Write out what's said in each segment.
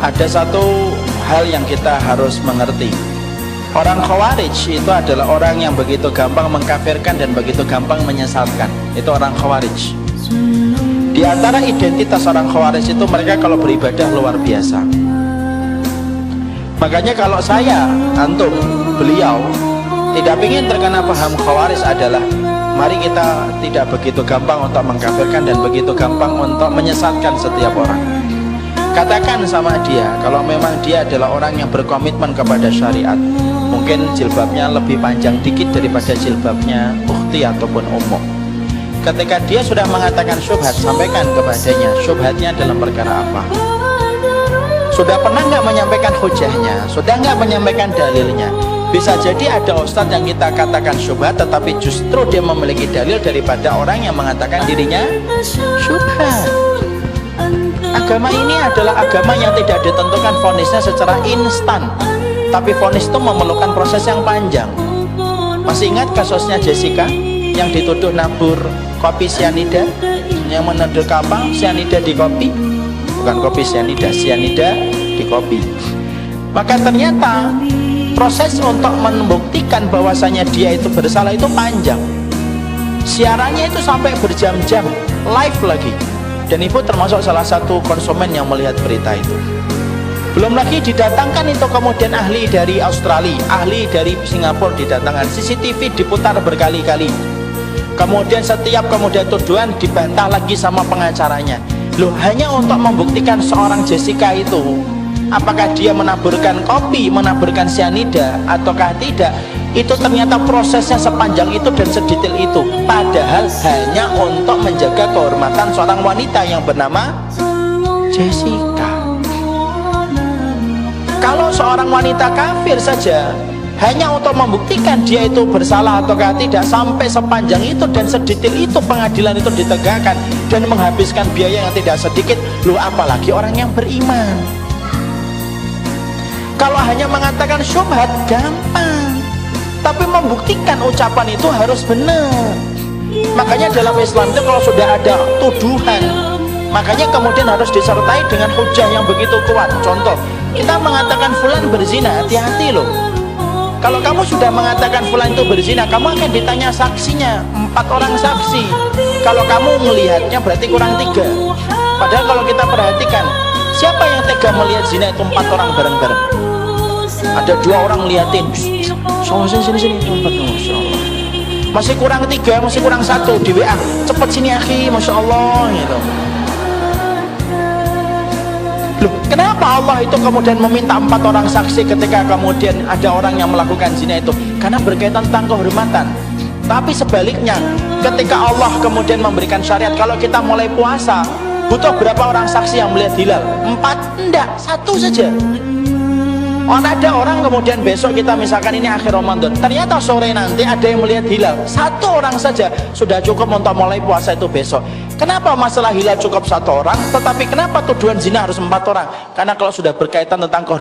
Ada satu hal yang kita harus mengerti. Orang Khawarij itu adalah orang yang begitu gampang mengkafirkan dan begitu gampang menyesatkan. Itu orang Khawarij. Di antara identitas orang Khawarij itu mereka kalau beribadah luar biasa. Makanya kalau saya, antum, beliau tidak ingin terkena paham Khawarij adalah mari kita tidak begitu gampang untuk mengkafirkan dan begitu gampang untuk menyesatkan setiap orang. Katakan sama dia kalau memang dia adalah orang yang berkomitmen kepada syariat, mungkin jilbabnya lebih panjang dikit daripada jilbabnya ukhti ataupun ummu. Ketika dia sudah mengatakan syubhat, sampaikan kepadanya syubhatnya dalam perkara apa. Sudah pernah nggak menyampaikan hujahnya? Sudah nggak menyampaikan dalilnya? Bisa jadi ada ustadz yang kita katakan syubhat tetapi justru dia memiliki dalil daripada orang yang mengatakan dirinya syubhat. Agama ini adalah agama yang tidak ditentukan vonisnya secara instan, tapi vonis itu memerlukan proses yang panjang. Masih ingat kasusnya Jessica yang dituduh nabur kopi sianida, yang menuduh kapal sianida di kopi? Bukan kopi sianida, sianida di kopi. Maka ternyata proses untuk membuktikan bahwasanya dia itu bersalah itu panjang. Siarannya itu sampai berjam-jam, live lagi. Dan ibu termasuk salah satu konsumen yang melihat berita itu. Belum lagi didatangkan itu kemudian ahli dari Australia, ahli dari Singapura didatangkan, CCTV diputar berkali-kali. Kemudian setiap kemudian tuduhan dibantah lagi sama pengacaranya. Loh, hanya untuk membuktikan seorang Jessica itu apakah dia menaburkan kopi, menaburkan sianida ataukah tidak, itu ternyata prosesnya sepanjang itu dan sedetail itu, padahal hanya untuk menjaga kehormatan seorang wanita yang bernama Jessica. Kalau seorang wanita kafir saja hanya untuk membuktikan dia itu bersalah ataukah tidak, sampai sepanjang itu dan sedetail itu pengadilan itu ditegakkan dan menghabiskan biaya yang tidak sedikit, lu apalagi orang yang beriman. Kalau hanya mengatakan syubhat gampang, tapi membuktikan ucapan itu harus benar. Makanya dalam Islam itu kalau sudah ada tuduhan, makanya kemudian harus disertai dengan hujah yang begitu kuat. Contoh, kita mengatakan fulan berzina, hati-hati loh. Kalau kamu sudah mengatakan fulan itu berzina, kamu akan ditanya saksinya, 4 orang saksi. Kalau kamu melihatnya berarti kurang 3. Padahal kalau kita perhatikan, siapa yang tega melihat zina itu 4 orang bareng-bareng? Ada 2 orang liatin, sini 4 Masya Allah. Masih kurang 3, masih kurang 1 di WA, cepet sini akhi, Masya Allah gitu. Loh, kenapa Allah itu kemudian meminta 4 orang saksi ketika kemudian ada orang yang melakukan zina itu? Karena berkaitan tentang kehormatan. Tapi sebaliknya, ketika Allah kemudian memberikan syariat, kalau kita mulai puasa, butuh berapa orang saksi yang melihat hilal? 4? Enggak, 1 saja. Ada orang kemudian besok kita misalkan ini akhir Ramadan, ternyata sore nanti ada yang melihat hilal, 1 orang saja sudah cukup untuk mulai puasa itu besok. Kenapa masalah hilal cukup 1 orang, tetapi kenapa tuduhan zina harus 4 orang? Karena kalau sudah berkaitan tentang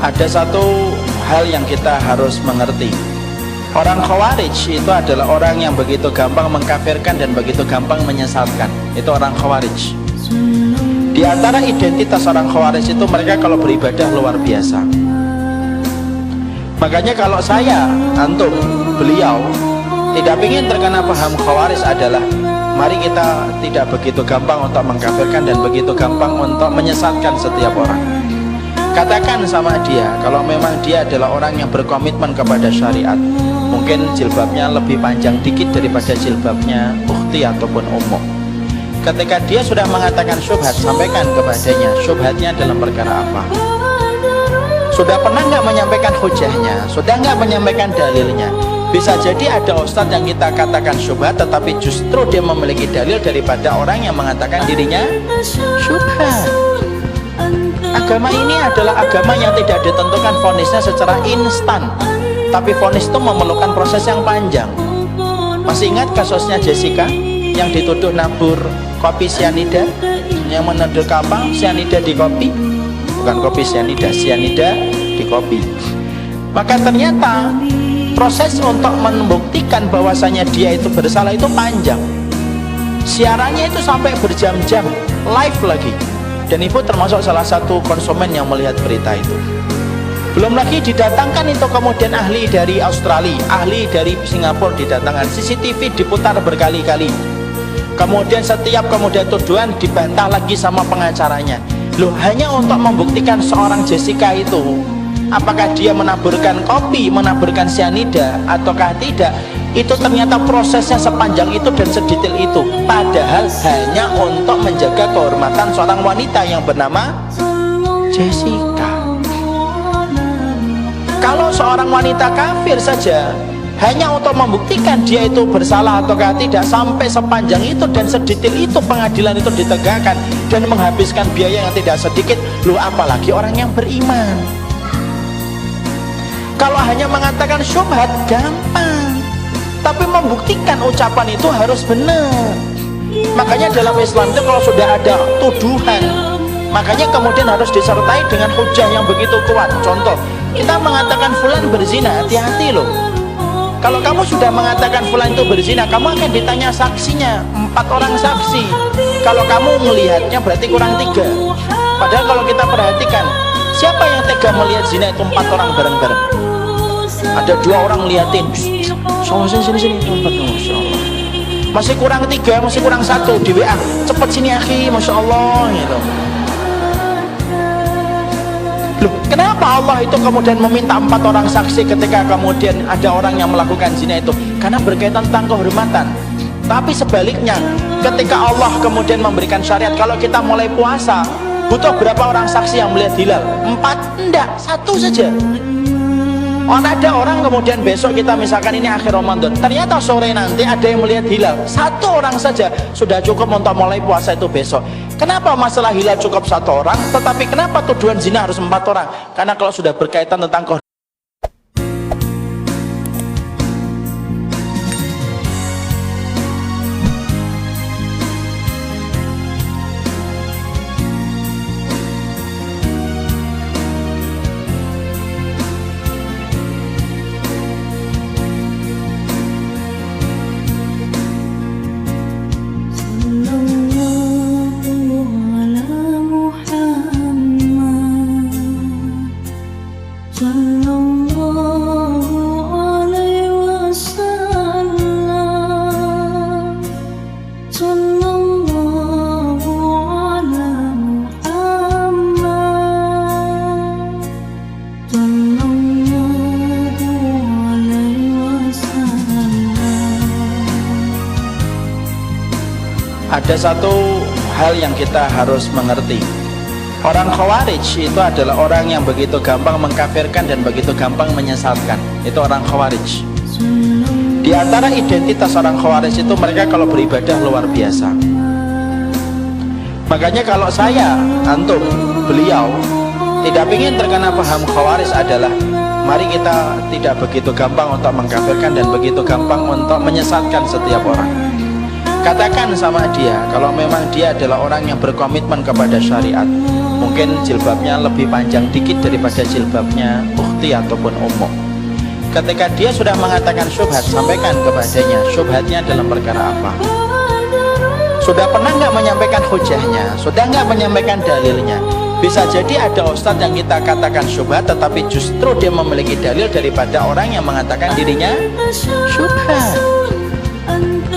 ada satu hal yang kita harus mengerti. Orang Khawarij itu adalah orang yang begitu gampang mengkafirkan dan begitu gampang menyesatkan. Itu orang Khawarij. Di antara identitas orang Khawarij itu mereka kalau beribadah luar biasa. Makanya kalau saya, antum, beliau tidak ingin terkena paham Khawarij adalah mari kita tidak begitu gampang untuk mengkafirkan dan begitu gampang untuk menyesatkan setiap orang. Katakan sama dia kalau memang dia adalah orang yang berkomitmen kepada syariat, mungkin jilbabnya lebih panjang dikit daripada jilbabnya ukhti ataupun ummu. Ketika dia sudah mengatakan syubhat, sampaikan kepadanya syubhatnya dalam perkara apa. Sudah pernah nggak menyampaikan hujahnya? Sudah nggak menyampaikan dalilnya? Bisa jadi ada ustadz yang kita katakan syubhat, tetapi justru dia memiliki dalil daripada orang yang mengatakan dirinya syubhat. Agama ini adalah agama yang tidak ditentukan vonisnya secara instan, tapi vonis itu memerlukan proses yang panjang. Masih ingat kasusnya Jessica yang dituduh nabur kopi sianida, yang menuduh kapal sianida di kopi, bukan kopi sianida, sianida di kopi. Maka ternyata proses untuk membuktikan bahwasanya dia itu bersalah itu panjang. Siarannya itu sampai berjam-jam, live lagi. Dan ibu termasuk salah satu konsumen yang melihat berita itu. Belum lagi didatangkan itu kemudian ahli dari Australia, ahli dari Singapura didatangkan, CCTV diputar berkali-kali. Kemudian setiap tuduhan dibantah lagi sama pengacaranya. Loh, hanya untuk membuktikan seorang Jessica itu apakah dia menaburkan kopi, menaburkan sianida ataukah tidak, itu ternyata prosesnya sepanjang itu dan sedetail itu, padahal hanya untuk menjaga kehormatan seorang wanita yang bernama Jessica. Kalau seorang wanita kafir saja hanya untuk membuktikan dia itu bersalah ataukah tidak, sampai sepanjang itu dan sedetail itu pengadilan itu ditegakkan dan menghabiskan biaya yang tidak sedikit. Loh, apalagi orang yang beriman. Kalau hanya mengatakan syubhat gampang, tapi membuktikan ucapan itu harus benar. Makanya dalam Islam itu kalau sudah ada tuduhan, makanya kemudian harus disertai dengan hujah yang begitu kuat. Contoh, kita mengatakan fulan berzina, hati-hati loh. Kalau kamu sudah mengatakan fulan itu berzina, kamu akan ditanya saksinya, 4 orang saksi. Kalau kamu melihatnya berarti kurang 3. Padahal kalau kita perhatikan, siapa yang tega melihat zina itu 4 orang bareng-bareng? Ada 2 orang liatin, sini 4, Masya Allah. Masih kurang 3, masih kurang 1 di WA, cepet sini akhi, Masya Allah gitu. Loh, kenapa Allah itu kemudian meminta 4 orang saksi ketika kemudian ada orang yang melakukan zina itu? Karena berkaitan tentang kehormatan. Tapi sebaliknya, ketika Allah kemudian memberikan syariat, kalau kita mulai puasa, butuh berapa orang saksi yang melihat hilal? 4? Enggak, 1 saja. Ada orang kemudian besok kita misalkan ini akhir Ramadan, ternyata sore nanti ada yang melihat hilal, 1 orang saja sudah cukup untuk mulai puasa itu besok. Kenapa masalah hilal cukup 1 orang, tetapi kenapa tuduhan zina harus 4 orang? Karena kalau sudah berkaitan tentang ada satu hal yang kita harus mengerti. Orang Khawarij itu adalah orang yang begitu gampang mengkafirkan dan begitu gampang menyesatkan. Itu orang Khawarij. Di antara identitas orang Khawarij itu mereka kalau beribadah luar biasa. Makanya kalau saya, antum, beliau tidak ingin terkena paham Khawarij adalah mari kita tidak begitu gampang untuk mengkafirkan dan begitu gampang untuk menyesatkan setiap orang. Katakan sama dia kalau memang dia adalah orang yang berkomitmen kepada syariat, mungkin jilbabnya lebih panjang dikit daripada jilbabnya ukhti ataupun ummu. Ketika dia sudah mengatakan syubhat, sampaikan kepadanya syubhatnya dalam perkara apa. Sudah pernah nggak menyampaikan hujahnya? Sudah nggak menyampaikan dalilnya? Bisa jadi ada ustadz yang kita katakan syubhat, tetapi justru dia memiliki dalil daripada orang yang mengatakan dirinya syubhat.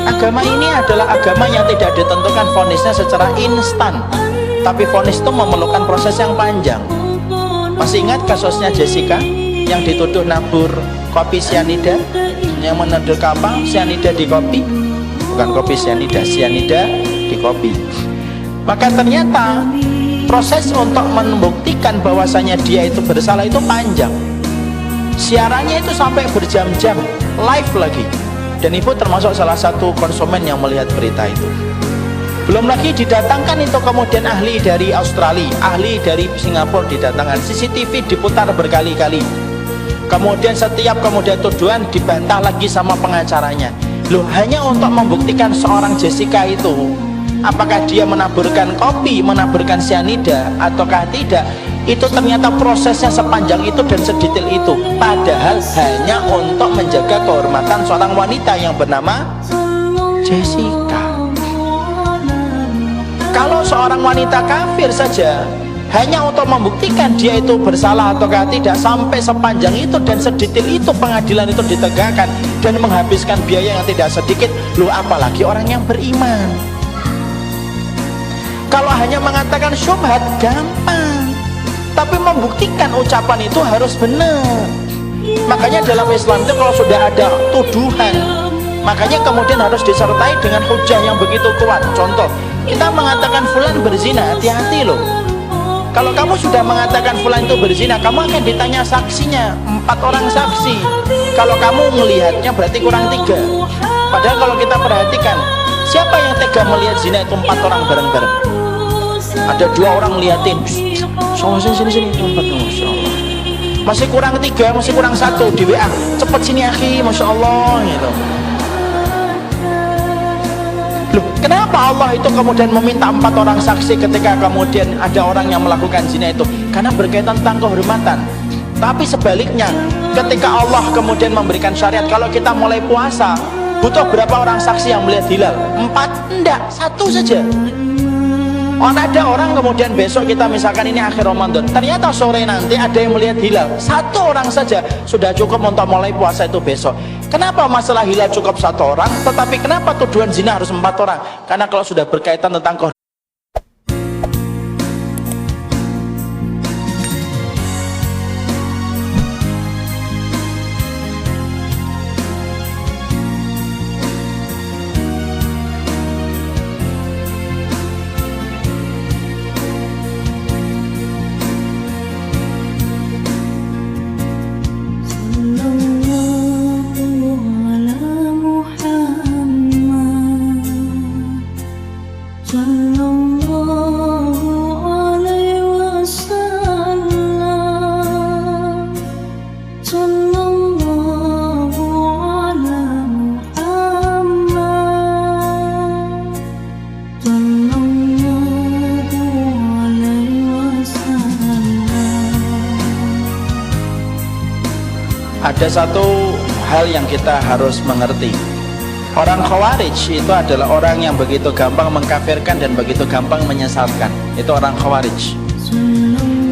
Agama ini adalah agama yang tidak ditentukan vonisnya secara instan, tapi vonis itu memerlukan proses yang panjang. Masih ingat kasusnya Jessica yang dituduh nabur kopi sianida, yang menuduh apa? Sianida di kopi, bukan kopi sianida, sianida di kopi. Maka ternyata proses untuk membuktikan bahwasanya dia itu bersalah itu panjang. Siarannya itu sampai berjam-jam, live lagi. Dan ibu termasuk salah satu konsumen yang melihat berita itu. Belum lagi didatangkan itu kemudian ahli dari Australia, ahli dari Singapura didatangkan, CCTV diputar berkali-kali. Kemudian setiap tuduhan dibantah lagi sama pengacaranya. Loh, hanya untuk membuktikan seorang Jessica itu apakah dia menaburkan kopi, menaburkan sianida ataukah tidak, itu ternyata prosesnya sepanjang itu dan sedetail itu. Padahal hanya untuk menjaga kehormatan seorang wanita yang bernama Jessica. Kalau seorang wanita kafir saja, hanya untuk membuktikan dia itu bersalah ataukah tidak, sampai sepanjang itu dan sedetail itu pengadilan itu ditegakkan dan menghabiskan biaya yang tidak sedikit. Loh, apalagi orang yang beriman. Kalau hanya mengatakan syubhat gampang, tapi membuktikan ucapan itu harus benar. Makanya dalam Islam itu kalau sudah ada tuduhan, makanya kemudian harus disertai dengan hujah yang begitu kuat. Contoh, kita mengatakan fulan berzina, hati-hati loh. Kalau kamu sudah mengatakan fulan itu berzina, kamu akan ditanya saksinya, 4 orang saksi. Kalau kamu melihatnya berarti kurang 3. Padahal kalau kita perhatikan, siapa yang tega melihat zina itu 4 orang bareng-bareng? Ada 2 orang liatin, sini, 4, Masya Allah. Masih kurang 3, masih kurang 1 di WA, cepet sini akhi, Masya Allah gitu. Loh, kenapa Allah itu kemudian meminta 4 orang saksi ketika kemudian ada orang yang melakukan zina itu? Karena berkaitan tentang kehormatan. Tapi sebaliknya, ketika Allah kemudian memberikan syariat, kalau kita mulai puasa, butuh berapa orang saksi yang melihat hilal? 4? Enggak, 1 saja. Ada orang kemudian besok kita misalkan ini akhir Ramadan, ternyata sore nanti ada yang melihat hilal, 1 orang saja sudah cukup untuk mulai puasa itu besok. Kenapa masalah hilal cukup 1 orang, tetapi kenapa tuduhan zina harus 4 orang? Karena kalau sudah berkaitan tentang ada satu hal yang kita harus mengerti. Orang Khawarij itu adalah orang yang begitu gampang mengkafirkan dan begitu gampang menyesatkan. Itu orang Khawarij.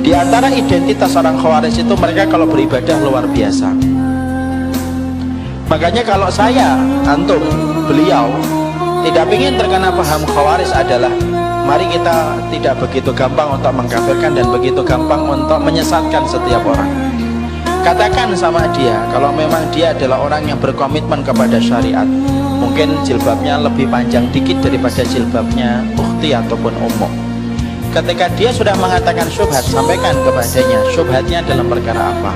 Di antara identitas orang Khawarij itu mereka kalau beribadah luar biasa. Makanya kalau saya, antum, beliau tidak ingin terkena paham Khawarij adalah mari kita tidak begitu gampang untuk mengkafirkan dan begitu gampang untuk menyesatkan setiap orang. Katakan sama dia, kalau memang dia adalah orang yang berkomitmen kepada syariat, mungkin jilbabnya lebih panjang dikit daripada jilbabnya ukhti ataupun ummu. Ketika dia sudah mengatakan syubhat, sampaikan kepadanya syubhatnya dalam perkara apa.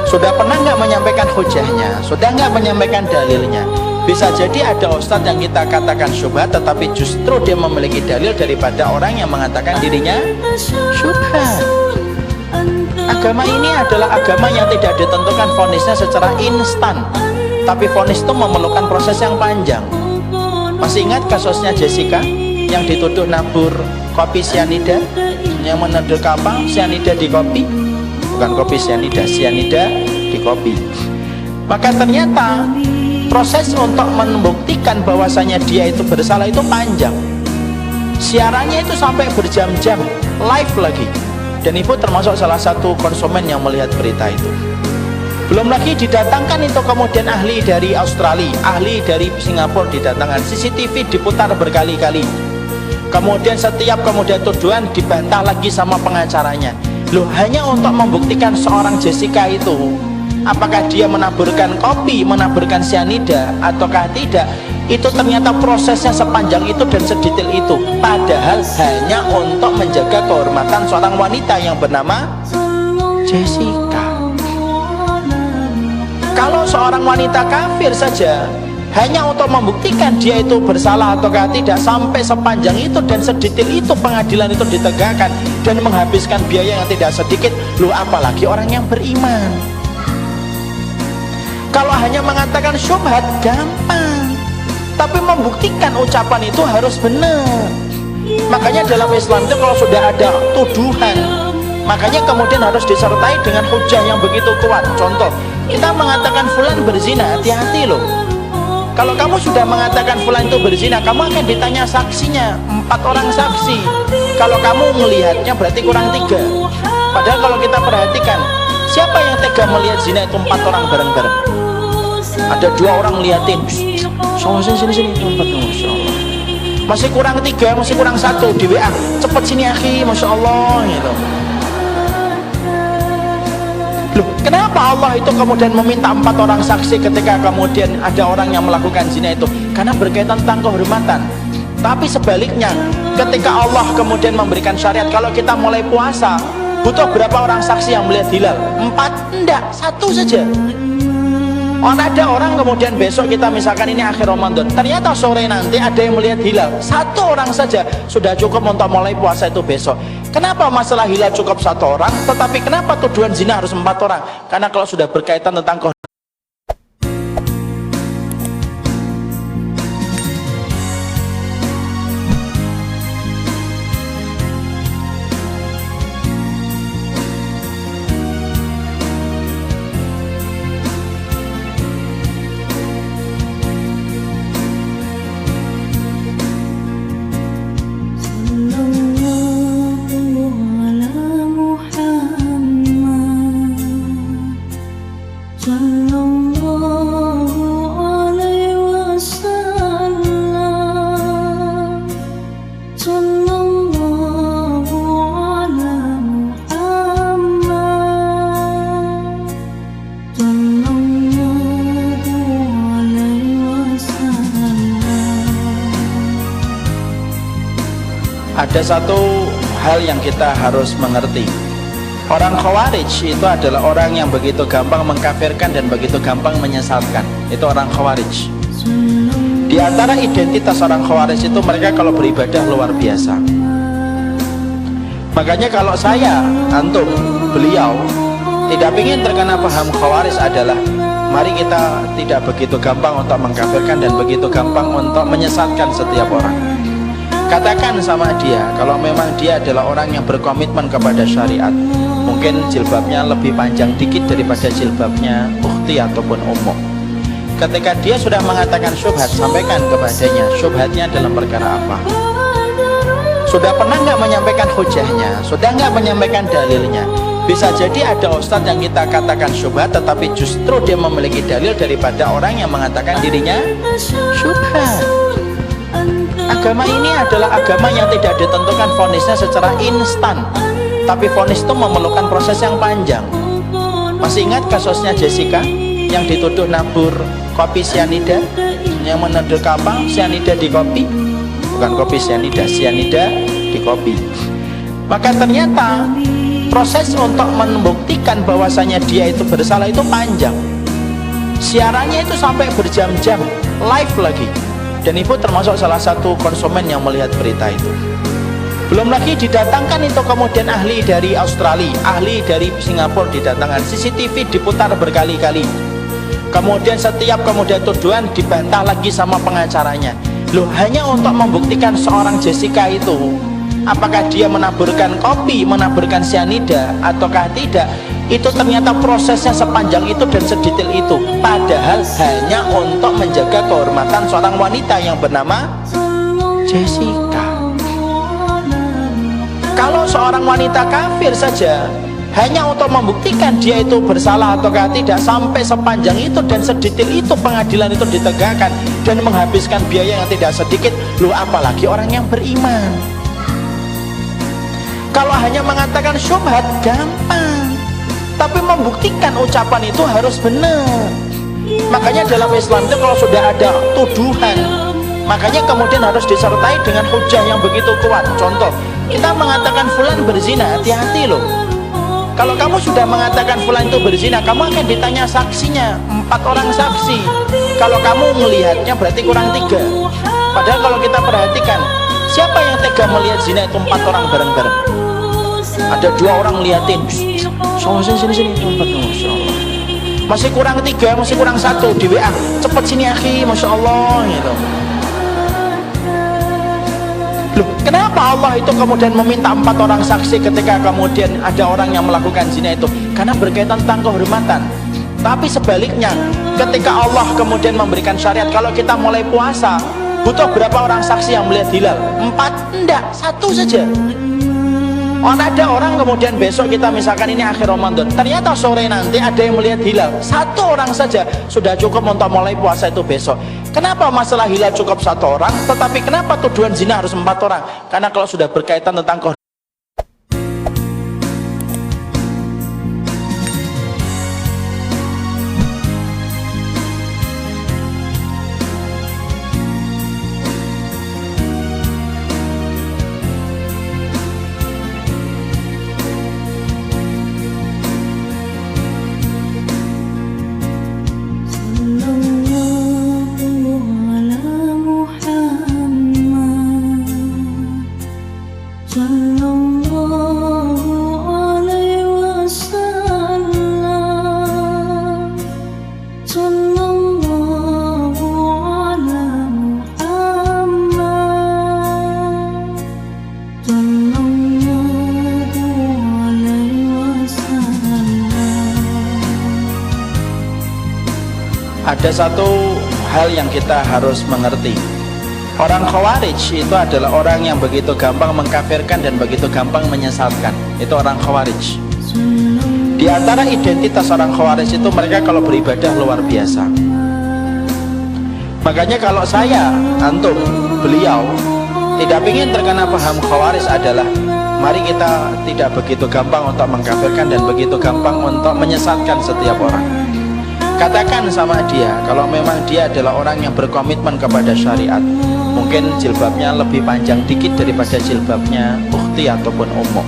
Sudah pernah nggak menyampaikan hujahnya? Sudah nggak menyampaikan dalilnya? Bisa jadi ada ustadz yang kita katakan syubhat, tetapi justru dia memiliki dalil daripada orang yang mengatakan dirinya syubhat. Agama ini adalah agama yang tidak ditentukan vonisnya secara instan, tapi vonis itu memerlukan proses yang panjang. Masih ingat kasusnya Jessica yang dituduh nabur kopi sianida, yang menuduh apa? Sianida di kopi, bukan kopi sianida, sianida di kopi. Maka ternyata proses untuk membuktikan bahwasanya dia itu bersalah itu panjang. Siarannya itu sampai berjam-jam, live lagi. Dan ibu termasuk salah satu konsumen yang melihat berita itu. Belum lagi didatangkan itu kemudian ahli dari Australia, ahli dari Singapura didatangkan, CCTV diputar berkali-kali. Kemudian setiap kemudian tuduhan dibantah lagi sama pengacaranya. Loh, hanya untuk membuktikan seorang Jessica itu apakah dia menaburkan kopi, menaburkan cyanida ataukah tidak, itu ternyata prosesnya sepanjang itu dan sedetail itu. Padahal hanya untuk menjaga kehormatan seorang wanita yang bernama Jessica. Kalau seorang wanita kafir saja hanya untuk membuktikan dia itu bersalah ataukah tidak, sampai sepanjang itu dan sedetail itu pengadilan itu ditegakkan dan menghabiskan biaya yang tidak sedikit. Loh, apalagi orang yang beriman. Kalau hanya mengatakan syubhat gampang, tapi membuktikan ucapan itu harus benar. Makanya dalam Islam itu kalau sudah ada tuduhan, makanya kemudian harus disertai dengan hujah yang begitu kuat. Contoh, kita mengatakan fulan berzina, hati-hati loh. Kalau kamu sudah mengatakan fulan itu berzina, kamu akan ditanya saksinya, 4 orang saksi. Kalau kamu melihatnya berarti kurang 3. Padahal kalau kita perhatikan, siapa yang tega melihat zina itu 4 orang bareng-bareng? Ada 2 orang ngeliatin, sini, 4, Masya Allah. Masih kurang 3, masih kurang 1 di WA, cepet sini akhi, Masya Allah gitu. Loh, kenapa Allah itu kemudian meminta 4 orang saksi ketika kemudian ada orang yang melakukan zina itu? Karena berkaitan tentang kehormatan. Tapi sebaliknya, ketika Allah kemudian memberikan syariat, kalau kita mulai puasa, butuh berapa orang saksi yang melihat hilal? 4? Enggak, 1 saja. Ada orang kemudian besok kita misalkan ini akhir Ramadan, ternyata sore nanti ada yang melihat hilal, 1 orang saja sudah cukup untuk mulai puasa itu besok. Kenapa masalah hilal cukup 1 orang, tetapi kenapa tuduhan zina harus 4 orang? Karena kalau sudah berkaitan tentang ada satu hal yang kita harus mengerti. Orang Khawarij itu adalah orang yang begitu gampang mengkafirkan dan begitu gampang menyesatkan. Itu orang Khawarij. Di antara identitas orang Khawarij itu mereka kalau beribadah luar biasa. Makanya kalau saya, antum, beliau tidak ingin terkena paham Khawarij adalah mari kita tidak begitu gampang untuk mengkafirkan dan begitu gampang untuk menyesatkan setiap orang. Katakan sama dia, kalau memang dia adalah orang yang berkomitmen kepada syariat, mungkin jilbabnya lebih panjang dikit daripada jilbabnya ukhti ataupun umum. Ketika dia sudah mengatakan syubhat, sampaikan kepadanya syubhatnya dalam perkara apa. Sudah pernah nggak menyampaikan hujahnya? Sudah nggak menyampaikan dalilnya? Bisa jadi ada ustadz yang kita katakan syubhat, tetapi justru dia memiliki dalil daripada orang yang mengatakan dirinya syubhat. Agama ini adalah agama yang tidak ditentukan vonisnya secara instan, tapi vonis itu memerlukan proses yang panjang. Masih ingat kasusnya Jessica yang dituduh nabur kopi cyanida, yang menuduh kapal cyanida di kopi, bukan kopi cyanida di kopi. Maka ternyata proses untuk membuktikan bahwasanya dia itu bersalah itu panjang. Siarannya itu sampai berjam-jam, live lagi. Dan ibu termasuk salah satu konsumen yang melihat berita itu. Belum lagi didatangkan itu kemudian ahli dari Australia, ahli dari Singapura didatangkan, CCTV diputar berkali-kali. Kemudian setiap kemudian tuduhan dibantah lagi sama pengacaranya. Loh, hanya untuk membuktikan seorang Jessica itu apakah dia menaburkan kopi, menaburkan cyanida ataukah tidak, itu ternyata prosesnya sepanjang itu dan sedetail itu, padahal hanya untuk menjaga kehormatan seorang wanita yang bernama Jessica. Kalau seorang wanita kafir saja, hanya untuk membuktikan dia itu bersalah ataukah tidak, sampai sepanjang itu dan sedetail itu pengadilan itu ditegakkan dan menghabiskan biaya yang tidak sedikit, lu apalagi orang yang beriman. Kalau hanya mengatakan syubhat gampang, tapi membuktikan ucapan itu harus benar. Makanya dalam Islam itu kalau sudah ada tuduhan, makanya kemudian harus disertai dengan hujah yang begitu kuat. Contoh, kita mengatakan fulan berzina, hati-hati loh. Kalau kamu sudah mengatakan fulan itu berzina, kamu akan ditanya saksinya, 4 orang saksi. Kalau kamu melihatnya berarti kurang 3. Padahal kalau kita perhatikan, siapa yang tega melihat zina itu 4 orang bareng-bareng? Ada 2 orang liatin, sini 4, Masya Allah. Masih kurang 3, masih kurang 1 di WA, cepet sini akhi, Masya Allah gitu. Loh, kenapa Allah itu kemudian meminta 4 orang saksi ketika kemudian ada orang yang melakukan zina itu? Karena berkaitan tentang kehormatan. Tapi sebaliknya, ketika Allah kemudian memberikan syariat, kalau kita mulai puasa, butuh berapa orang saksi yang melihat hilal? 4? Enggak, 1 saja. Ada orang kemudian besok kita misalkan ini akhir Ramadan, ternyata sore nanti ada yang melihat hilal, 1 orang saja sudah cukup untuk mulai puasa itu besok. Kenapa masalah hilal cukup 1 orang, tetapi kenapa tuduhan zina harus 4 orang? Karena kalau sudah berkaitan tentang ada satu hal yang kita harus mengerti. Orang Khawarij itu adalah orang yang begitu gampang mengkafirkan dan begitu gampang menyesatkan. Itu orang Khawarij. Di antara identitas orang Khawarij itu mereka kalau beribadah luar biasa. Makanya kalau saya, antum, beliau tidak ingin terkena paham Khawarij adalah mari kita tidak begitu gampang untuk mengkafirkan dan begitu gampang untuk menyesatkan setiap orang. Katakan sama dia, kalau memang dia adalah orang yang berkomitmen kepada syariat, mungkin jilbabnya lebih panjang dikit daripada jilbabnya ukhti ataupun ummu.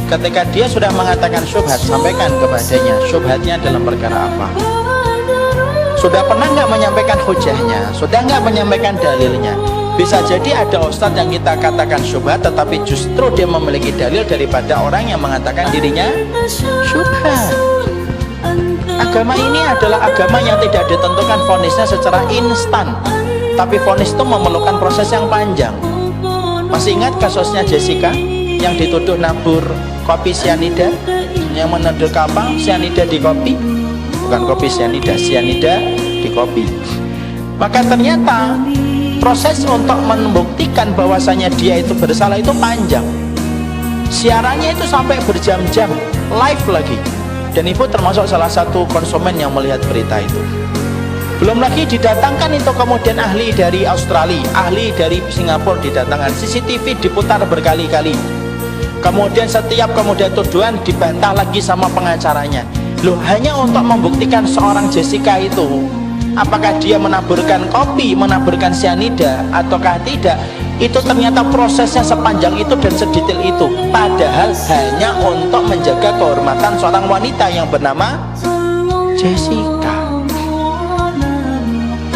Ketika dia sudah mengatakan syubhat, sampaikan kepadanya syubhatnya dalam perkara apa. Sudah pernah nggak menyampaikan hujahnya? Sudah nggak menyampaikan dalilnya? Bisa jadi ada ustadz yang kita katakan syubhat, tetapi justru dia memiliki dalil daripada orang yang mengatakan dirinya syubhat. Agama ini adalah agama yang tidak ditentukan vonisnya secara instan, tapi vonis itu memerlukan proses yang panjang. Masih ingat kasusnya Jessica yang dituduh nabur kopi cyanida, yang menuduh apa? Cyanida di kopi, bukan kopi cyanida, cyanida di kopi. Maka ternyata proses untuk membuktikan bahwasanya dia itu bersalah itu panjang. Siarannya itu sampai berjam-jam, live lagi. Dan ibu termasuk salah satu konsumen yang melihat berita itu. Belum lagi didatangkan itu kemudian ahli dari Australia, ahli dari Singapura didatangkan, CCTV diputar berkali-kali. Kemudian setiap kemudian tuduhan dibantah lagi sama pengacaranya. Loh, hanya untuk membuktikan seorang Jessica itu, apakah dia menaburkan kopi, menaburkan cyanida ataukah tidak, itu ternyata prosesnya sepanjang itu dan sedetail itu, padahal hanya untuk menjaga kehormatan seorang wanita yang bernama Jessica.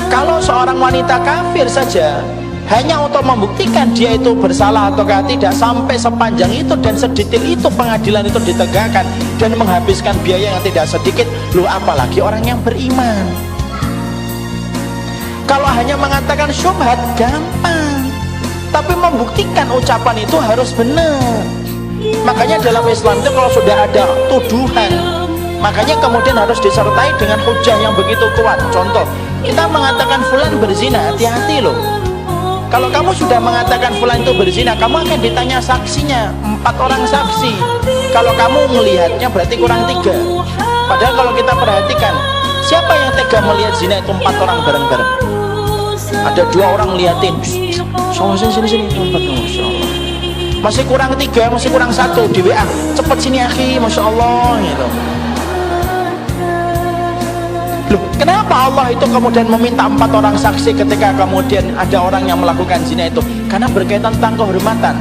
Kalau seorang wanita kafir saja, hanya untuk membuktikan dia itu bersalah ataukah tidak, sampai sepanjang itu dan sedetail itu pengadilan itu ditegakkan dan menghabiskan biaya yang tidak sedikit, lu apalagi orang yang beriman. Kalau hanya mengatakan syubhat gampang, tapi membuktikan ucapan itu harus benar. Makanya dalam Islam itu kalau sudah ada tuduhan, makanya kemudian harus disertai dengan hujah yang begitu kuat. Contoh, kita mengatakan fulan berzina, hati-hati loh. Kalau kamu sudah mengatakan fulan itu berzina, kamu akan ditanya saksinya, 4 orang saksi. Kalau kamu melihatnya berarti kurang 3. Padahal kalau kita perhatikan, siapa yang tega melihat zina itu 4 orang bareng-bareng? Ada 2 orang liatin, sini, 4, Masya Allah. Masih kurang 3, masih kurang 1 di WA, cepet sini akhi, Masya Allah gitu. Loh, kenapa Allah itu kemudian meminta 4 orang saksi ketika kemudian ada orang yang melakukan zina itu? Karena berkaitan tentang kehormatan.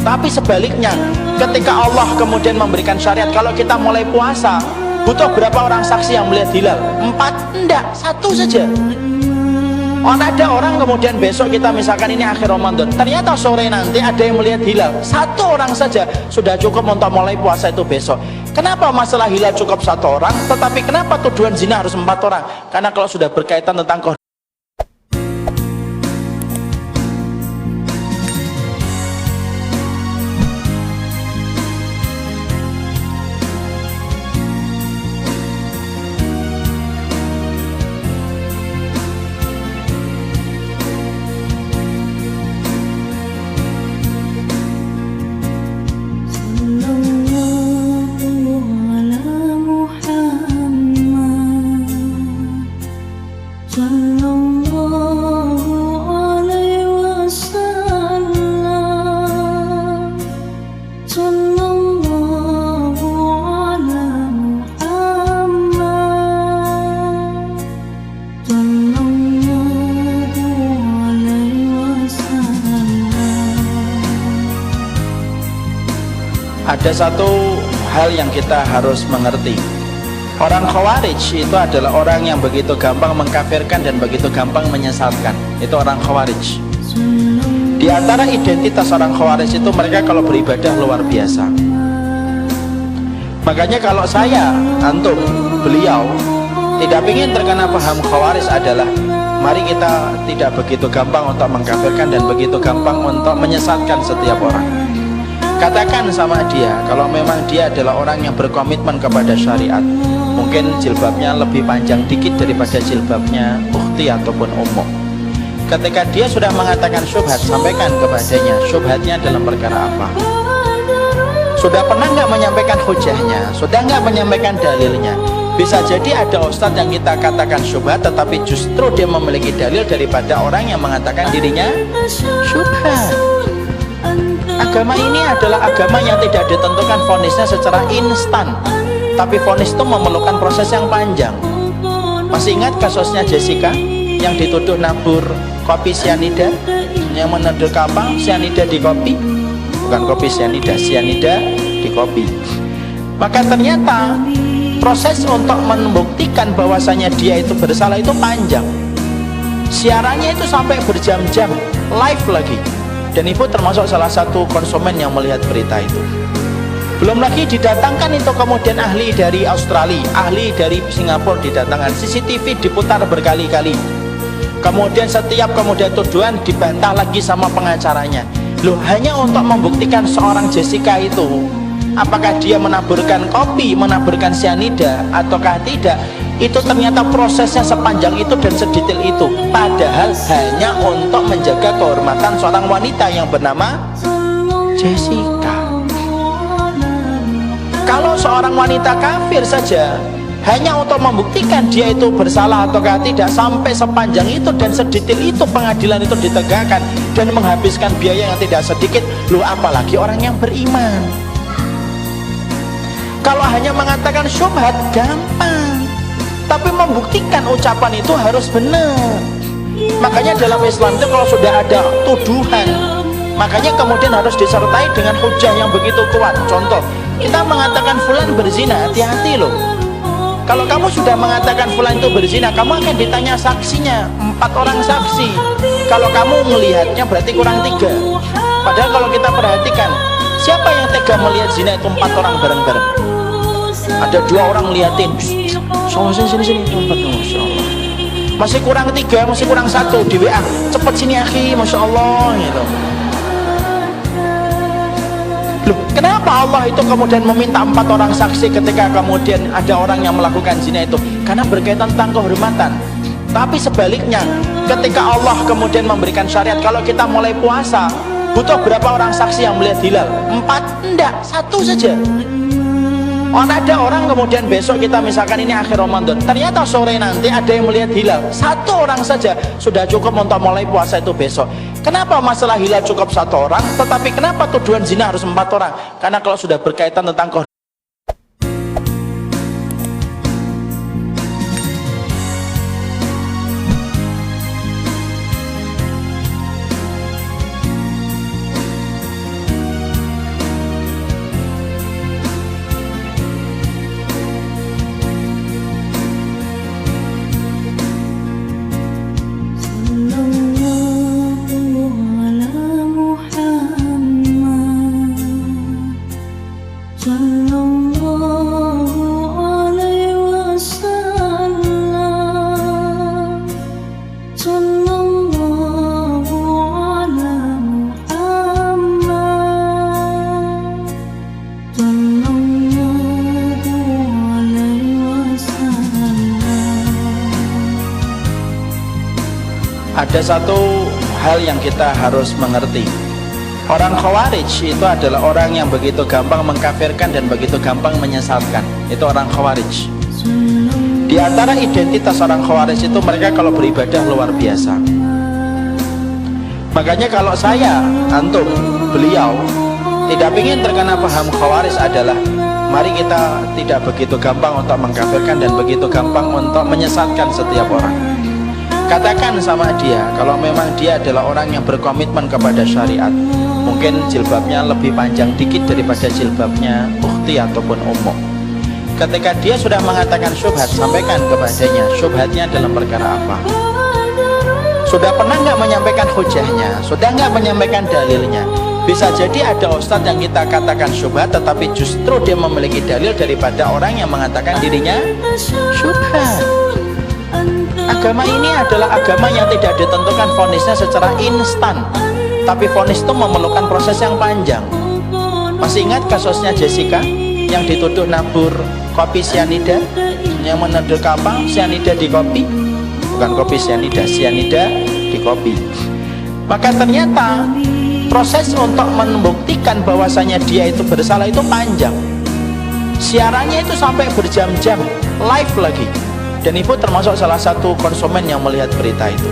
Tapi sebaliknya, ketika Allah kemudian memberikan syariat, kalau kita mulai puasa, butuh berapa orang saksi yang melihat hilal? 4? Enggak, 1 saja. Ada orang kemudian besok kita misalkan ini akhir Ramadan, ternyata sore nanti ada yang melihat hilal, 1 orang saja sudah cukup untuk mulai puasa itu besok. Kenapa masalah hilal cukup 1 orang, tetapi kenapa tuduhan zina harus 4 orang? Karena kalau sudah berkaitan tentang ada satu hal yang kita harus mengerti. Orang Khawarij itu adalah orang yang begitu gampang mengkafirkan dan begitu gampang menyesatkan. Itu orang Khawarij. Di antara identitas orang Khawarij itu mereka kalau beribadah luar biasa. Makanya kalau saya, antum, beliau tidak ingin terkena paham Khawarij adalah mari kita tidak begitu gampang untuk mengkafirkan dan begitu gampang untuk menyesatkan setiap orang. Katakan sama dia, kalau memang dia adalah orang yang berkomitmen kepada syariat, mungkin jilbabnya lebih panjang dikit daripada jilbabnya ukhti ataupun ummu. Ketika dia sudah mengatakan syubhat, sampaikan kepadanya syubhatnya dalam perkara apa. Sudah pernah nggak menyampaikan hujahnya? Sudah nggak menyampaikan dalilnya? Bisa jadi ada ustadz yang kita katakan syubhat, tetapi justru dia memiliki dalil daripada orang yang mengatakan dirinya syubhat. Agama ini adalah agama yang tidak ditentukan vonisnya secara instan, tapi vonis itu memerlukan proses yang panjang. Masih ingat kasusnya Jessica yang dituduh nabur kopi sianida, yang menuduh kapal sianida di kopi? Bukan kopi sianida, sianida di kopi. Maka ternyata proses untuk membuktikan bahwasanya dia itu bersalah itu panjang. Siarannya itu sampai berjam-jam, live lagi. Dan ibu termasuk salah satu konsumen yang melihat berita itu. Belum lagi didatangkan itu kemudian ahli dari Australia, ahli dari Singapura didatangkan, CCTV diputar berkali-kali. Kemudian setiap kemudian tuduhan dibantah lagi sama pengacaranya. Loh, hanya untuk membuktikan seorang Jessica itu apakah dia menaburkan kopi, menaburkan sianida ataukah tidak, itu ternyata prosesnya sepanjang itu dan sedetail itu, padahal hanya untuk menjaga kehormatan seorang wanita yang bernama Jessica. Kalau seorang wanita kafir saja hanya untuk membuktikan dia itu bersalah ataukah tidak, sampai sepanjang itu dan sedetail itu pengadilan itu ditegakkan dan menghabiskan biaya yang tidak sedikit. Loh, apalagi orang yang beriman. Kalau hanya mengatakan syubhat gampang, tapi membuktikan ucapan itu harus benar. Makanya dalam Islam itu kalau sudah ada tuduhan, makanya kemudian harus disertai dengan hujah yang begitu kuat. Contoh, kita mengatakan fulan berzina, hati-hati loh. Kalau kamu sudah mengatakan fulan itu berzina, kamu akan ditanya saksinya, 4 orang saksi. Kalau kamu melihatnya berarti kurang 3. Padahal kalau kita perhatikan, siapa yang tega melihat zina itu 4 orang bareng-bareng? Ada 2 orang liatin, sini, 4, Masya Allah. Masih kurang 3, masih kurang 1 di WA, cepet sini akhi, Masya Allah gitu. Loh, kenapa Allah itu kemudian meminta 4 orang saksi ketika kemudian ada orang yang melakukan zina itu? Karena berkaitan tentang kehormatan. Tapi sebaliknya, ketika Allah kemudian memberikan syariat, kalau kita mulai puasa, butuh berapa orang saksi yang melihat hilal? 4? Enggak, 1 saja. Ada orang kemudian besok kita misalkan ini akhir Ramadan, ternyata sore nanti ada yang melihat hilal, 1 orang saja sudah cukup untuk mulai puasa itu besok. Kenapa masalah hilal cukup 1 orang, tetapi kenapa tuduhan zina harus 4 orang? Karena kalau sudah berkaitan tentang ada satu hal yang kita harus mengerti. Orang Khawarij itu adalah orang yang begitu gampang mengkafirkan dan begitu gampang menyesatkan. Itu orang Khawarij. Di antara identitas orang Khawarij itu mereka kalau beribadah luar biasa. Makanya kalau saya, antum, beliau tidak ingin terkena paham Khawarij adalah mari kita tidak begitu gampang untuk mengkafirkan dan begitu gampang untuk menyesatkan setiap orang. Katakan sama dia, kalau memang dia adalah orang yang berkomitmen kepada syariat, mungkin jilbabnya lebih panjang dikit daripada jilbabnya ukhti ataupun ummu. Ketika dia sudah mengatakan syubhat, sampaikan kepadanya syubhatnya dalam perkara apa. Sudah pernah nggak menyampaikan hujahnya? Sudah nggak menyampaikan dalilnya? Bisa jadi ada ustadz yang kita katakan syubhat, tetapi justru dia memiliki dalil daripada orang yang mengatakan dirinya syubhat. Agama ini adalah agama yang tidak ditentukan vonisnya secara instan, tapi vonis itu memerlukan proses yang panjang. Masih ingat kasusnya Jessica yang dituduh nabur kopi sianida, yang menuduh kapal sianida di kopi? Bukan kopi sianida, sianida di kopi. Maka ternyata proses untuk membuktikan bahwasanya dia itu bersalah itu panjang. Siarannya itu sampai berjam-jam, live lagi. Dan ibu termasuk salah satu konsumen yang melihat berita itu.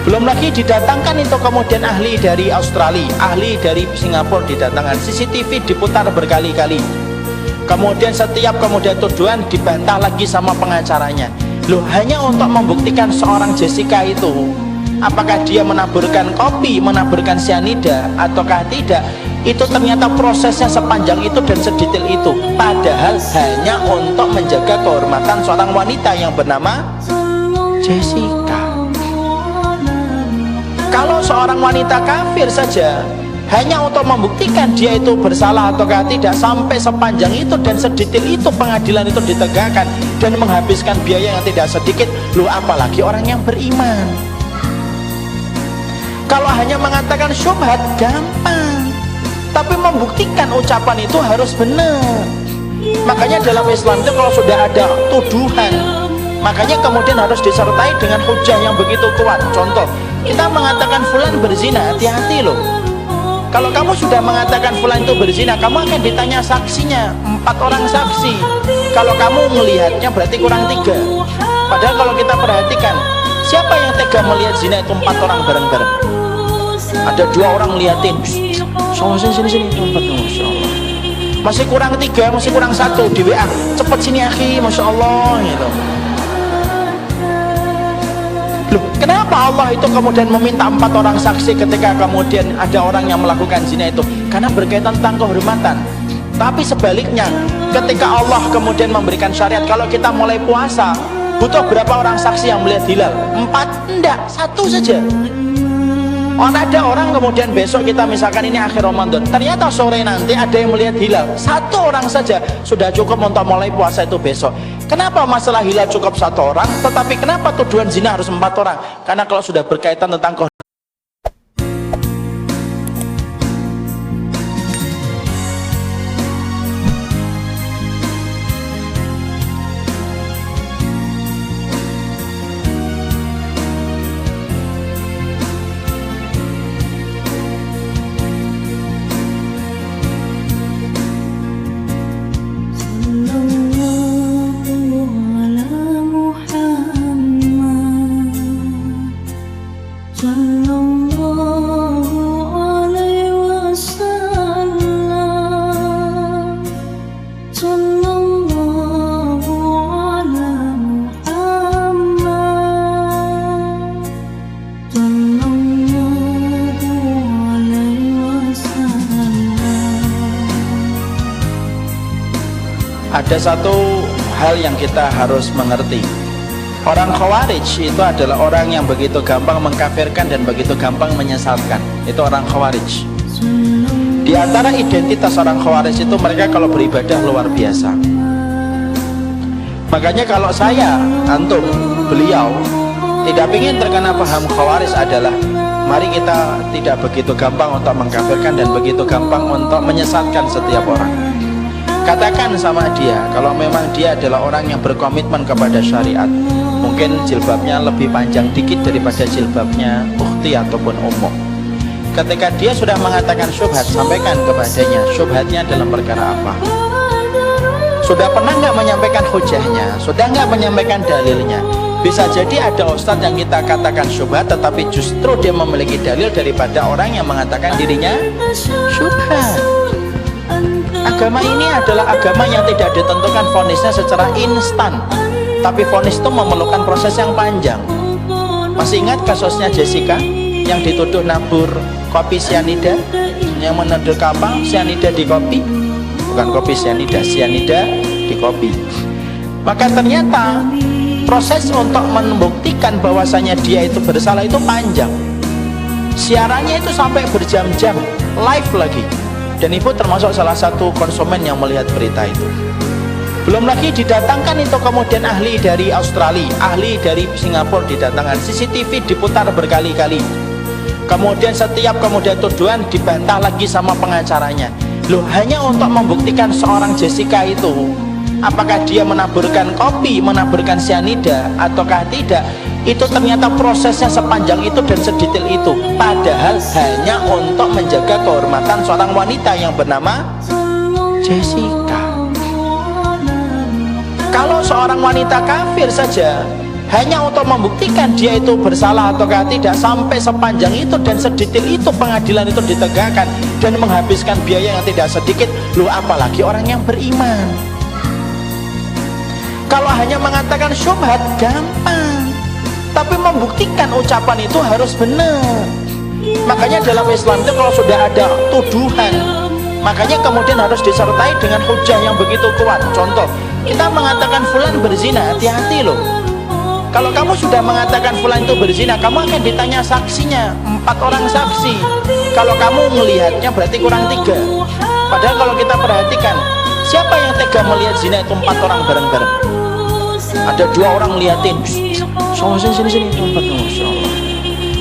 Belum lagi didatangkan itu kemudian ahli dari Australia, ahli dari Singapura didatangkan, CCTV diputar berkali-kali. Kemudian setiap kemudian tuduhan dibantah lagi sama pengacaranya. Loh, hanya untuk membuktikan seorang Jessica itu apakah dia menaburkan kopi, menaburkan sianida ataukah tidak, itu ternyata prosesnya sepanjang itu dan sedetail itu, padahal hanya untuk menjaga kehormatan seorang wanita yang bernama Jessica. Kalau seorang wanita kafir saja hanya untuk membuktikan dia itu bersalah ataukah tidak, sampai sepanjang itu dan sedetail itu pengadilan itu ditegakkan dan menghabiskan biaya yang tidak sedikit, lu apalagi orang yang beriman. Kalau hanya mengatakan syubhat gampang, tapi membuktikan ucapan itu harus benar. Makanya dalam Islam itu kalau sudah ada tuduhan, makanya kemudian harus disertai dengan hujah yang begitu kuat. Contoh, kita mengatakan fulan berzina, hati-hati loh. Kalau kamu sudah mengatakan fulan itu berzina, kamu akan ditanya saksinya, 4 orang saksi. Kalau kamu melihatnya berarti kurang 3. Padahal kalau kita perhatikan, siapa yang tega melihat zina itu 4 orang bareng-bareng? Ada 2 orang ngeliatin, sini, 4, Masya Allah. Masih kurang 3, masih kurang 1 di WA, cepet sini akhi, Masya Allah gitu. Loh, kenapa Allah itu kemudian meminta 4 orang saksi ketika kemudian ada orang yang melakukan zina itu? Karena berkaitan tentang kehormatan. Tapi sebaliknya, ketika Allah kemudian memberikan syariat, kalau kita mulai puasa, butuh berapa orang saksi yang melihat hilal? 4? Enggak, 1 saja. Ada orang kemudian besok kita misalkan ini akhir Ramadan, ternyata sore nanti ada yang melihat hilal, 1 orang saja sudah cukup untuk mulai puasa itu besok. Kenapa masalah hilal cukup 1 orang, tetapi kenapa tuduhan zina harus 4 orang? Karena kalau sudah berkaitan tentang Ada satu hal yang kita harus mengerti. Orang Khawarij itu adalah orang yang begitu gampang mengkafirkan dan begitu gampang menyesatkan. Itu orang Khawarij. Di antara identitas orang Khawarij itu mereka kalau beribadah luar biasa. Makanya kalau saya, antum, beliau tidak ingin terkena paham Khawarij adalah mari kita tidak begitu gampang untuk mengkafirkan dan begitu gampang untuk menyesatkan setiap orang. Katakan sama dia kalau memang dia adalah orang yang berkomitmen kepada syariat, mungkin jilbabnya lebih panjang dikit daripada jilbabnya ukhti ataupun ummu. Ketika dia sudah mengatakan syubhat, sampaikan kepadanya syubhatnya dalam perkara apa. Sudah pernah nggak menyampaikan hujahnya? Sudah nggak menyampaikan dalilnya? Bisa jadi ada ustadz yang kita katakan syubhat tetapi justru dia memiliki dalil daripada orang yang mengatakan dirinya syubhat. Agama ini adalah agama yang tidak ditentukan vonisnya secara instan, tapi vonis itu memerlukan proses yang panjang. Masih ingat kasusnya Jessica yang dituduh nabur kopi sianida, yang menuduh kapal sianida di kopi? Bukan kopi sianida, sianida di kopi. Maka ternyata proses untuk membuktikan bahwasanya dia itu bersalah itu panjang. Siarannya itu sampai berjam-jam, live lagi. Dan ibu termasuk salah satu konsumen yang melihat berita itu. Belum lagi didatangkan itu kemudian ahli dari Australia, ahli dari Singapura didatangkan, CCTV diputar berkali-kali. Kemudian setiap kemudian tuduhan dibantah lagi sama pengacaranya. Loh, hanya untuk membuktikan seorang Jessica itu apakah dia menaburkan kopi, menaburkan sianida ataukah tidak, itu ternyata prosesnya sepanjang itu dan sedetail itu, padahal hanya untuk menjaga kehormatan seorang wanita yang bernama Jessica. Kalau seorang wanita kafir saja hanya untuk membuktikan dia itu bersalah ataukah tidak, sampai sepanjang itu dan sedetail itu pengadilan itu ditegakkan dan menghabiskan biaya yang tidak sedikit, loh apalagi orang yang beriman. Kalau hanya mengatakan syubhat gampang, tapi membuktikan ucapan itu harus benar. Makanya dalam Islam itu kalau sudah ada tuduhan, makanya kemudian harus disertai dengan hujah yang begitu kuat. Contoh, kita mengatakan fulan berzina, hati-hati loh. Kalau kamu sudah mengatakan fulan itu berzina, kamu akan ditanya saksinya, 4 orang saksi. Kalau kamu melihatnya berarti kurang 3. Padahal kalau kita perhatikan, siapa yang tega melihat zina itu 4 orang bareng-bareng? Ada 2 orang liatin, sini, 4, Masya Allah.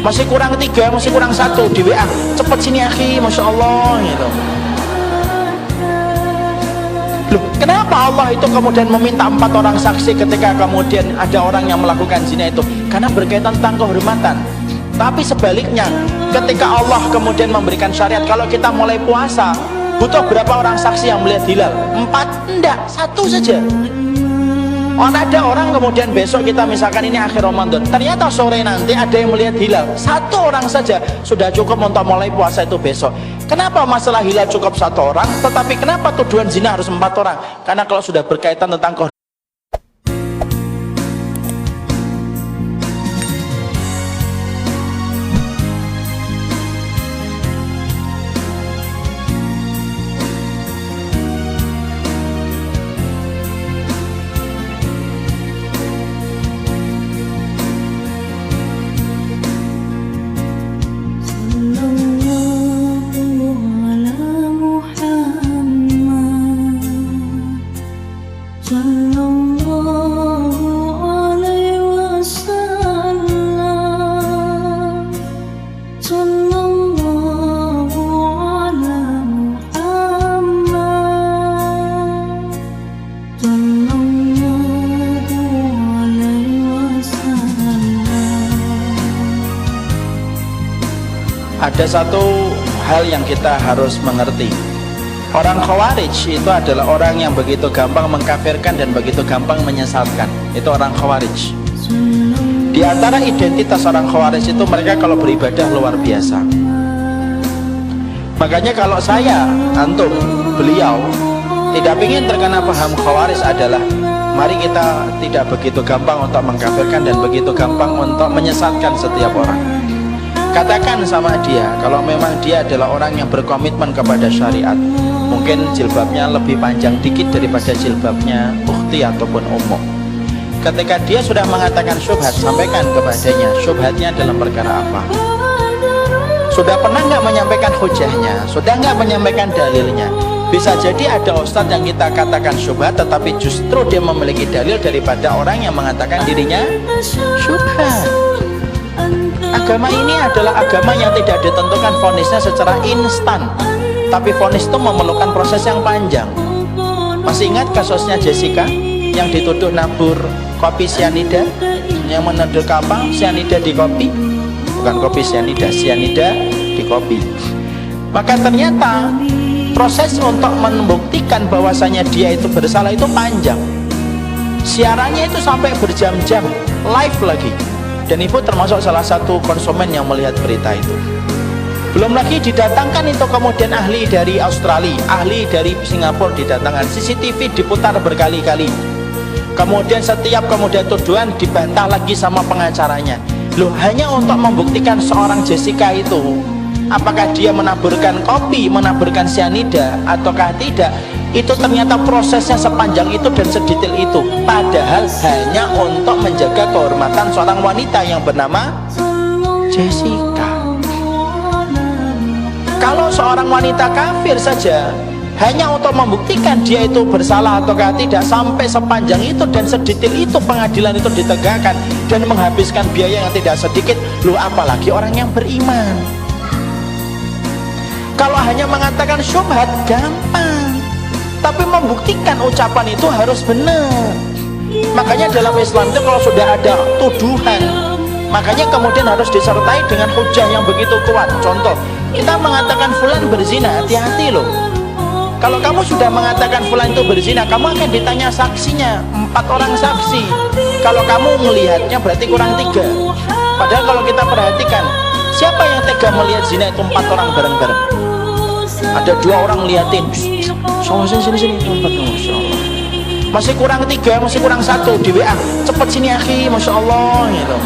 Masih kurang 3, masih kurang 1 di WA, cepet sini akhi, Masya Allah gitu. Loh, kenapa Allah itu kemudian meminta 4 orang saksi ketika kemudian ada orang yang melakukan zina itu? Karena berkaitan tentang kehormatan. Tapi sebaliknya, ketika Allah kemudian memberikan syariat, kalau kita mulai puasa, butuh berapa orang saksi yang melihat hilal? 4? Enggak, 1 saja. Ada orang kemudian besok kita misalkan ini akhir Ramadan, ternyata sore nanti ada yang melihat hilal, 1 orang saja sudah cukup untuk mulai puasa itu besok. Kenapa masalah hilal cukup 1 orang, tetapi kenapa tuduhan zina harus 4 orang? Karena kalau sudah berkaitan tentang ada satu hal yang kita harus mengerti. Orang Khawarij itu adalah orang yang begitu gampang mengkafirkan dan begitu gampang menyesatkan. Itu orang Khawarij. Di antara identitas orang Khawarij itu mereka kalau beribadah luar biasa. Makanya kalau saya, antum, beliau tidak ingin terkena paham Khawarij adalah mari kita tidak begitu gampang untuk mengkafirkan dan begitu gampang untuk menyesatkan setiap orang. Katakan sama dia kalau memang dia adalah orang yang berkomitmen kepada syariat, mungkin jilbabnya lebih panjang dikit daripada jilbabnya ukhti ataupun ummu. Ketika dia sudah mengatakan syubhat, sampaikan kepadanya syubhatnya dalam perkara apa. Sudah pernah nggak menyampaikan hujahnya? Sudah nggak menyampaikan dalilnya? Bisa jadi ada ustadz yang kita katakan syubhat, tetapi justru dia memiliki dalil daripada orang yang mengatakan dirinya syubhat. Agama ini adalah agama yang tidak ditentukan vonisnya secara instan, tapi vonis itu memerlukan proses yang panjang. Masih ingat kasusnya Jessica yang dituduh nabur kopi sianida, yang menuduh kapal sianida di kopi? Bukan kopi sianida, sianida di kopi. Maka ternyata proses untuk membuktikan bahwasanya dia itu bersalah itu panjang. Siarannya itu sampai berjam-jam, live lagi. Dan ibu termasuk salah satu konsumen yang melihat berita itu. Belum lagi didatangkan itu kemudian ahli dari Australia, ahli dari Singapura didatangkan, CCTV diputar berkali-kali. Kemudian setiap kemudian tuduhan dibantah lagi sama pengacaranya. Loh, hanya untuk membuktikan seorang Jessica itu apakah dia menaburkan kopi, menaburkan sianida ataukah tidak, itu ternyata prosesnya sepanjang itu dan sedetail itu, padahal hanya untuk menjaga kehormatan seorang wanita yang bernama Jessica. Kalau seorang wanita kafir saja hanya untuk membuktikan dia itu bersalah ataukah tidak, sampai sepanjang itu dan sedetail itu pengadilan itu ditegakkan dan menghabiskan biaya yang tidak sedikit. Loh, apalagi orang yang beriman. Kalau hanya mengatakan syubhat gampang, tapi membuktikan ucapan itu harus benar. Makanya dalam Islam itu kalau sudah ada tuduhan, makanya kemudian harus disertai dengan hujah yang begitu kuat. Contoh, kita mengatakan fulan berzina, hati-hati loh. Kalau kamu sudah mengatakan fulan itu berzina, kamu akan ditanya saksinya, 4 orang saksi. Kalau kamu melihatnya berarti kurang 3. Padahal kalau kita perhatikan, siapa yang tega melihat zina itu 4 orang bareng-bareng? Ada 2 orang liatin, sini, 4, Masya Allah. Masih kurang 3, masih kurang 1 di WA, cepet sini akhi, Masya Allah gitu.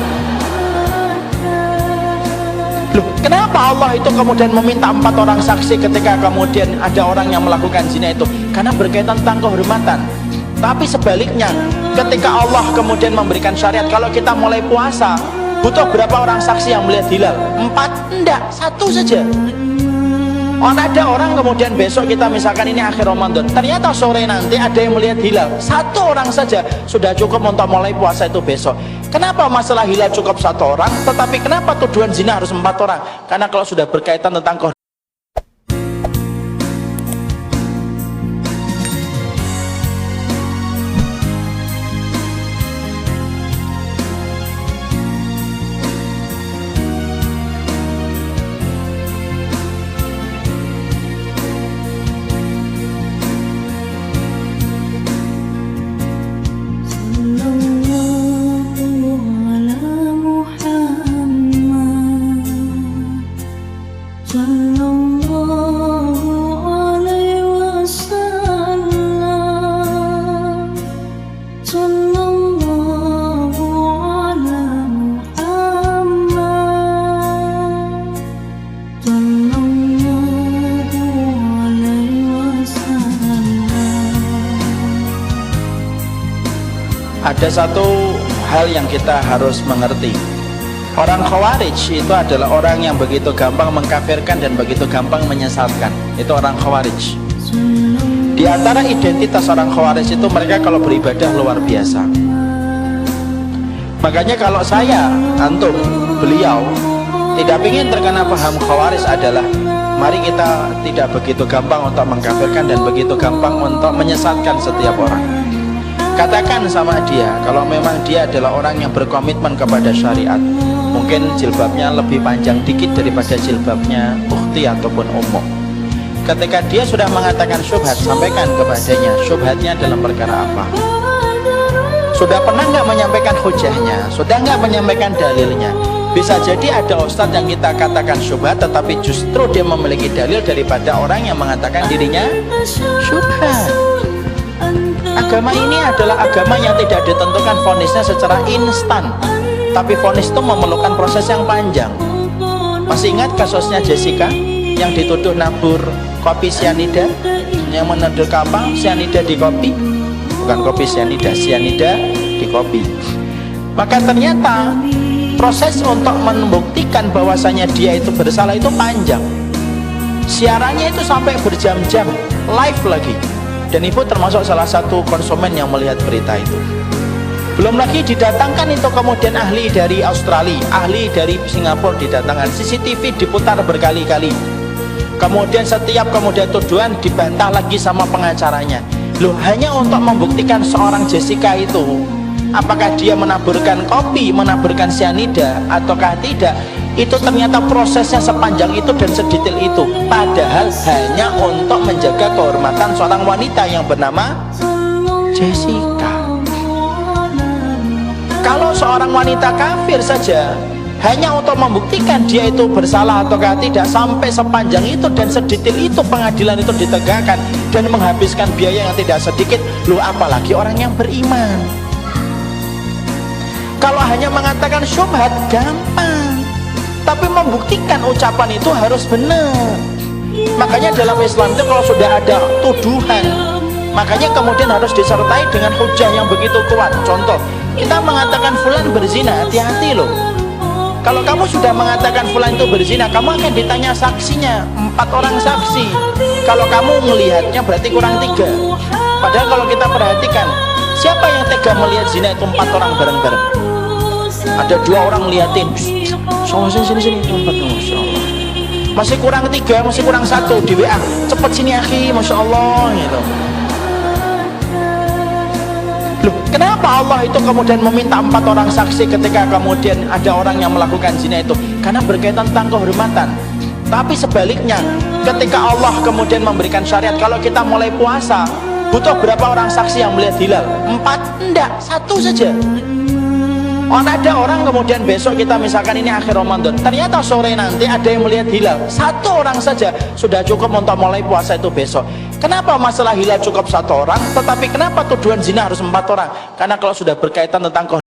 Loh, kenapa Allah itu kemudian meminta 4 orang saksi ketika kemudian ada orang yang melakukan zina itu? Karena berkaitan tentang kehormatan. Tapi sebaliknya, ketika Allah kemudian memberikan syariat, kalau kita mulai puasa, butuh berapa orang saksi yang melihat hilal? 4? Enggak, 1 saja. Ada orang kemudian besok kita misalkan ini akhir Ramadan, ternyata sore nanti ada yang melihat hilal, 1 orang saja sudah cukup untuk mulai puasa itu besok. Kenapa masalah hilal cukup 1 orang, tetapi kenapa tuduhan zina harus 4 orang? Karena kalau sudah berkaitan tentang ada satu hal yang kita harus mengerti. Orang Khawarij itu adalah orang yang begitu gampang mengkafirkan dan begitu gampang menyesatkan. Itu orang Khawarij. Di antara identitas orang Khawarij itu mereka kalau beribadah luar biasa. Makanya kalau saya, antum, beliau tidak ingin terkena paham Khawarij adalah mari kita tidak begitu gampang untuk mengkafirkan dan begitu gampang untuk menyesatkan setiap orang. Katakan sama dia, kalau memang dia adalah orang yang berkomitmen kepada syariat, mungkin jilbabnya lebih panjang dikit daripada jilbabnya ukhti ataupun ummu. Ketika dia sudah mengatakan syubhat, sampaikan kepadanya syubhatnya dalam perkara apa. Sudah pernah nggak menyampaikan hujahnya? Sudah nggak menyampaikan dalilnya? Bisa jadi ada ustadz yang kita katakan syubhat, tetapi justru dia memiliki dalil daripada orang yang mengatakan dirinya syubhat. Agama ini adalah agama yang tidak ditentukan vonisnya secara instan, tapi vonis itu memerlukan proses yang panjang. Masih ingat kasusnya Jessica yang dituduh nabur kopi sianida, yang menuduh kapal sianida di kopi, bukan kopi sianida, sianida di kopi. Maka ternyata proses untuk membuktikan bahwasanya dia itu bersalah itu panjang. Siarannya itu sampai berjam-jam, live lagi. Dan ibu termasuk salah satu konsumen yang melihat berita itu. Belum lagi didatangkan itu kemudian ahli dari Australia, ahli dari Singapura didatangkan, CCTV diputar berkali-kali. Kemudian setiap tuduhan dibantah lagi sama pengacaranya. Loh, hanya untuk membuktikan seorang Jessica itu apakah dia menaburkan kopi, menaburkan sianida ataukah tidak, itu ternyata prosesnya sepanjang itu dan sedetail itu. Padahal hanya untuk menjaga kehormatan seorang wanita yang bernama Jessica. Kalau seorang wanita kafir saja, hanya untuk membuktikan dia itu bersalah ataukah tidak, sampai sepanjang itu dan sedetail itu pengadilan itu ditegakkan dan menghabiskan biaya yang tidak sedikit. Loh, apalagi orang yang beriman. Kalau hanya mengatakan syubhat gampang, tapi membuktikan ucapan itu harus benar. Makanya dalam Islam itu kalau sudah ada tuduhan, makanya kemudian harus disertai dengan hujah yang begitu kuat. Contoh, kita mengatakan fulan berzina, hati-hati loh. Kalau kamu sudah mengatakan fulan itu berzina, kamu akan ditanya saksinya, 4 orang saksi. Kalau kamu melihatnya berarti kurang 3. Padahal kalau kita perhatikan, siapa yang tega melihat zina itu 4 orang bareng-bareng? Ada 2 orang ngeliatin, sini, Masya Allah. Masih kurang 3, masih kurang 1 di WA, cepet sini akhi, Masya Allah gitu. Loh, kenapa Allah itu kemudian meminta 4 orang saksi ketika kemudian ada orang yang melakukan zina itu? Karena berkaitan tentang kehormatan. Tapi sebaliknya, ketika Allah kemudian memberikan syariat, kalau kita mulai puasa, butuh berapa orang saksi yang melihat hilal? 4? Enggak, 1 saja. Ada orang kemudian besok kita misalkan ini akhir Ramadan, ternyata sore nanti ada yang melihat hilal, 1 orang saja sudah cukup untuk mulai puasa itu besok. Kenapa masalah hilal cukup 1 orang, tetapi kenapa tuduhan zina harus 4 orang? Karena kalau sudah berkaitan tentang